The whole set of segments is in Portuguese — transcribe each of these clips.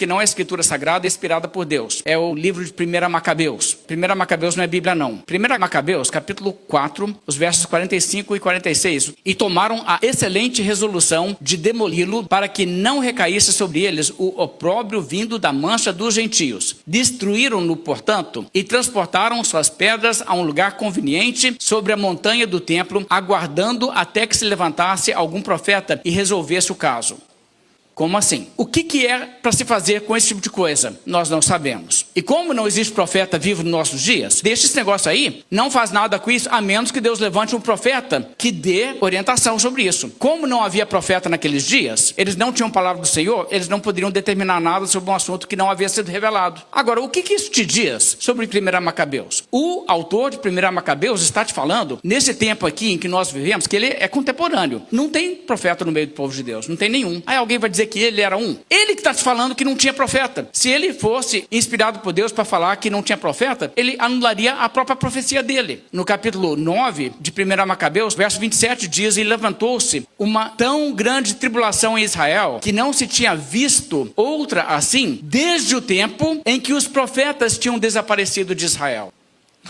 que não é escritura sagrada, é inspirada por Deus. É o livro de 1 Macabeus. 1 Macabeus não é Bíblia, não. 1 Macabeus, capítulo 4, os versos 45 e 46. E tomaram a excelente resolução de demoli-lo para que não recaísse sobre eles o opróbrio vindo da mancha dos gentios. Destruíram-no, portanto, e transportaram suas pedras a um lugar conveniente sobre a montanha do templo, aguardando até que se levantasse algum profeta e resolvesse o caso. Como assim? O que é para se fazer com esse tipo de coisa? Nós não sabemos. E como não existe profeta vivo nos nossos dias, deixa esse negócio aí, não faz nada com isso, a menos que Deus levante um profeta que dê orientação sobre isso. Como não havia profeta naqueles dias, eles não tinham palavra do Senhor, eles não poderiam determinar nada sobre um assunto que não havia sido revelado. Agora, o que isso te diz sobre 1 Macabeus? O autor de 1 Macabeus está te falando, nesse tempo aqui em que nós vivemos, que ele é contemporâneo. Não tem profeta no meio do povo de Deus, não tem nenhum. Aí alguém vai dizer que ele era um. Ele que está te falando que não tinha profeta. Se ele fosse inspirado por Deus para falar que não tinha profeta, ele anularia a própria profecia dele. No capítulo 9 de 1 Macabeus, verso 27 diz: e levantou-se uma tão grande tribulação em Israel, que não se tinha visto outra assim, desde o tempo em que os profetas tinham desaparecido de Israel.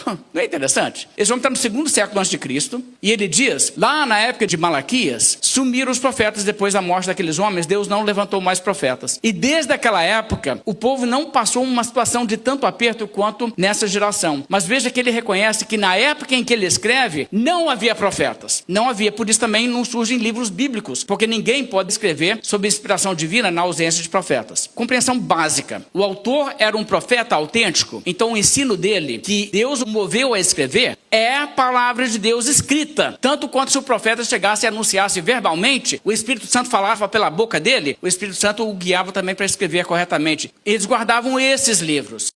Não é interessante? Esse homem está no segundo século antes de Cristo, e ele diz, lá na época de Malaquias, sumiram os profetas depois da morte daqueles homens, Deus não levantou mais profetas. E desde aquela época, o povo não passou uma situação de tanto aperto quanto nessa geração. Mas veja que ele reconhece que na época em que ele escreve, não havia profetas. Não havia, por isso também não surgem livros bíblicos, porque ninguém pode escrever sob inspiração divina na ausência de profetas. Compreensão básica. O autor era um profeta autêntico, então o ensino dele, que Deus o moveu a escrever, é a palavra de Deus escrita. Tanto quanto se o profeta chegasse e anunciasse verbalmente, o Espírito Santo falava pela boca dele, o Espírito Santo o guiava também para escrever corretamente. Eles guardavam esses livros.